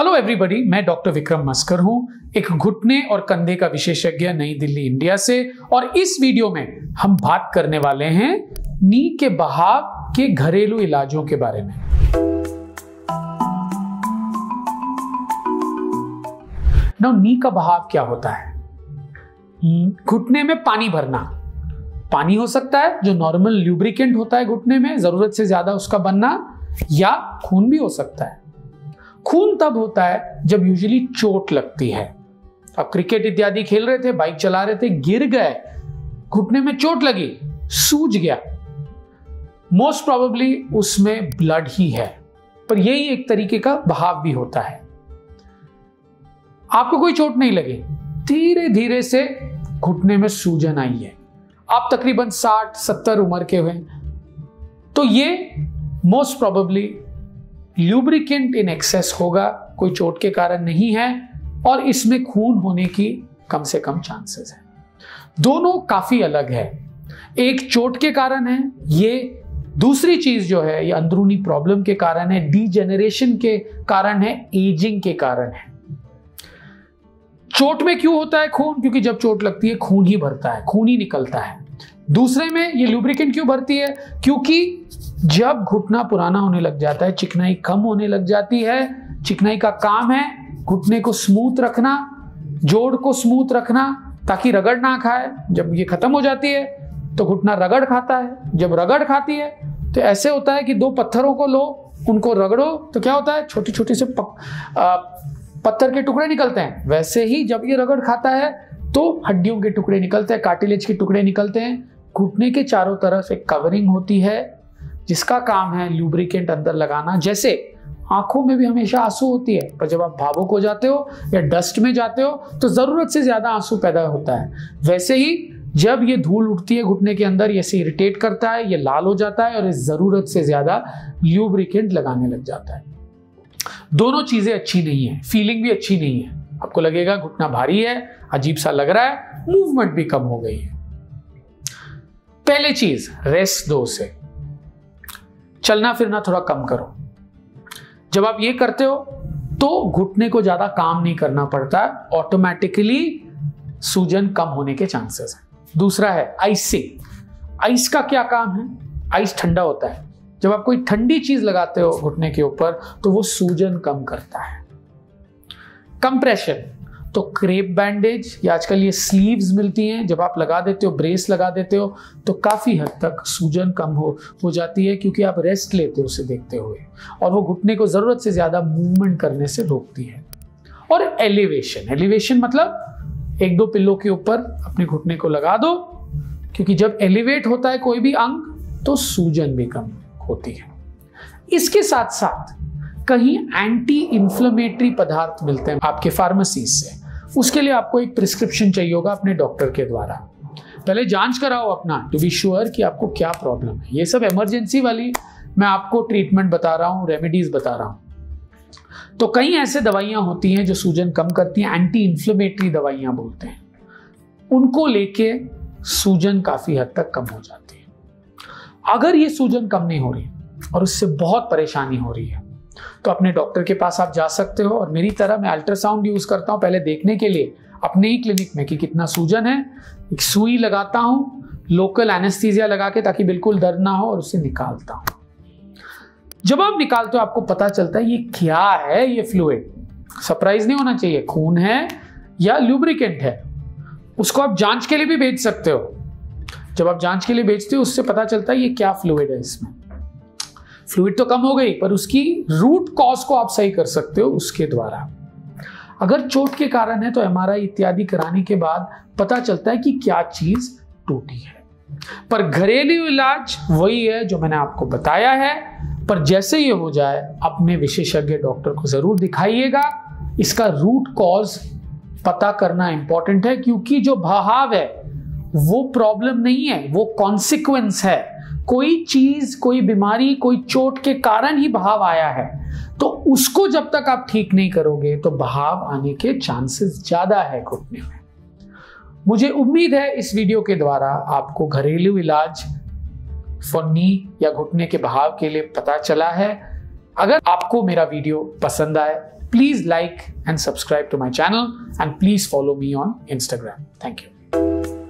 Hello everybody, मैं doctor Vikram मस्कर हूं, एक घुटने और कंधे का विशेषज्ञ नई दिल्ली इंडिया से। और इस वीडियो में हम बात करने वाले हैं नी के बहाव के घरेलू इलाजों के बारे में। नी का बहाव क्या होता है? घुटने में पानी भरना। पानी हो सकता है जो नॉर्मल ल्यूब्रिकेंट होता है घुटने में, जरूरत से ज्यादा उसका बनना, या खून भी हो सकता है। खून तब होता है जब यूजुअली चोट लगती है। आप क्रिकेट इत्यादि खेल रहे थे, बाइक चला रहे थे, गिर गए, घुटने में चोट लगी, सूज गया, मोस्ट प्रोबेबली उसमें ब्लड ही है, पर यही एक तरीके का बहाव भी होता है। आपको कोई चोट नहीं लगी, धीरे धीरे से घुटने में सूजन आई है, आप तकरीबन 60-70 उम्र के हुए, तो ये most probably lubricant in excess होगा, कोई चोट के कारण नहीं है, और इसमें खून होने की कम से कम चांसेस है। दोनों काफी अलग है, एक चोट के कारण है, ये दूसरी चीज जो है ये अंदरूनी प्रॉब्लम के कारण है, डीजेनरेशन के कारण है, एजिंग के कारण है। चोट में क्यों होता है खून? क्योंकि जब चोट लगती है खून ही भरता है, खून ही निकलता है। दूसरे में ये लुब्रिकेंट क्यों भरती है? क्योंकि जब घुटना पुराना होने लग जाता है, चिकनाई कम होने लग जाती है। चिकनाई का काम है घुटने को स्मूथ रखना, जोड़ को स्मूथ रखना, ताकि रगड़ ना खाए। जब ये खत्म हो जाती है तो घुटना रगड़ खाता है। जब रगड़ खाती है तो ऐसे होता है कि दो पत्थरों को लो, उनको रगड़ो तो क्या होता है, छोटी छोटी से पत्थर के टुकड़े निकलते हैं। वैसे ही जब ये रगड़ खाता है तो हड्डियों के टुकड़े निकलते हैं, कार्टिलेज के टुकड़े निकलते हैं। घुटने के चारों तरफ एक कवरिंग होती है जिसका काम है लुब्रिकेंट अंदर लगाना। जैसे आंखों में भी हमेशा आंसू होती है, पर जब आप भावुक हो जाते हो या डस्ट में जाते हो तो जरूरत से ज्यादा आंसू पैदा होता है। वैसे ही जब ये धूल उठती है घुटने के अंदर, ये इरिटेट करता है, ये लाल हो जाता है और इस जरूरत से ज्यादा लुब्रिकेंट लगाने लग जाता है। दोनों चीजें अच्छी नहीं है, फीलिंग भी अच्छी नहीं है। आपको लगेगा घुटना भारी है, अजीब सा लग रहा है, मूवमेंट भी कम हो गई है। पहले चीज, रेस्ट दो उसे, चलना फिरना थोड़ा कम करो। जब आप ये करते हो तो घुटने को ज्यादा काम नहीं करना पड़ता, ऑटोमेटिकली सूजन कम होने के चांसेस हैं। दूसरा है आइसिंग। आइस का क्या काम है? आइस ठंडा होता है, जब आप कोई ठंडी चीज लगाते हो घुटने के ऊपर तो वो सूजन कम करता है। कंप्रेशन, तो क्रेप बैंडेज या आजकल ये स्लीव्स मिलती हैं, जब आप लगा देते हो, ब्रेस लगा देते हो, तो काफी हद तक सूजन कम हो जाती है, क्योंकि आप रेस्ट लेते हो उसे देखते हुए, और वो घुटने को जरूरत से ज्यादा मूवमेंट करने से रोकती है। और एलिवेशन, एलिवेशन मतलब एक दो पिल्लों के ऊपर अपने घुटने को लगा दो, क्योंकि जब एलिवेट होता है कोई भी अंग तो सूजन भी कम होती है। इसके साथ साथ कहीं एंटी इंफ्लेमेटरी पदार्थ मिलते हैं आपके फार्मेसी से, उसके लिए आपको एक प्रिस्क्रिप्शन चाहिए होगा अपने डॉक्टर के द्वारा। पहले जांच कराओ अपना, टू बी श्योर कि आपको क्या प्रॉब्लम है। ये सब इमरजेंसी वाली मैं आपको ट्रीटमेंट बता रहा हूं, रेमेडीज बता रहा हूं। तो कई ऐसे दवाइयां होती हैं जो सूजन कम करती हैं, एंटी इंफ्लेमेटरी दवाइयां बोलते हैं, उनको लेके सूजन काफी हद तक कम हो जाती है। अगर ये सूजन कम नहीं हो रही और उससे बहुत परेशानी हो रही है तो अपने डॉक्टर के पास आप जा सकते हो। और मेरी तरह मैं अल्ट्रासाउंड यूज करता हूं पहले देखने के लिए अपने ही क्लिनिक में कि कितना सूजन है। एक सुई लगाता हूं, लोकल एनेस्थीसिया लगा के, ताकि बिल्कुल दर्द ना हो, और उसे निकालता हूं। जब आप निकालते हो आपको पता चलता है ये क्या है, ये फ्लूइड। सरप्राइज नहीं होना चाहिए, खून है या लुब्रिकेंट है। उसको आप जांच के लिए भी भेज सकते हो। जब आप जांच के लिए भेजते हो उससे पता चलता है ये क्या फ्लूइड है। इसमें फ्लूइड तो कम हो गई, पर उसकी रूट कॉज को आप सही कर सकते हो उसके द्वारा। अगर चोट के कारण है तो एमआरआई इत्यादि कराने के बाद पता चलता है कि क्या चीज टूटी है। पर घरेलू इलाज वही है जो मैंने आपको बताया है, पर जैसे ये हो जाए अपने विशेषज्ञ डॉक्टर को जरूर दिखाइएगा। इसका रूट कॉज पता करना इंपॉर्टेंट है, क्योंकि जो बहाव है वो प्रॉब्लम नहीं है, वो कॉन्सिक्वेंस है। कोई चीज, कोई बीमारी, कोई चोट के कारण ही बहाव आया है, तो उसको जब तक आप ठीक नहीं करोगे तो बहाव आने के चांसेस ज्यादा है घुटने में। मुझे उम्मीद है इस वीडियो के द्वारा आपको घरेलू इलाज फॉर नी या घुटने के बहाव के लिए पता चला है। अगर आपको मेरा वीडियो पसंद आए please like and subscribe to my channel, and please follow me on Instagram. Thank you.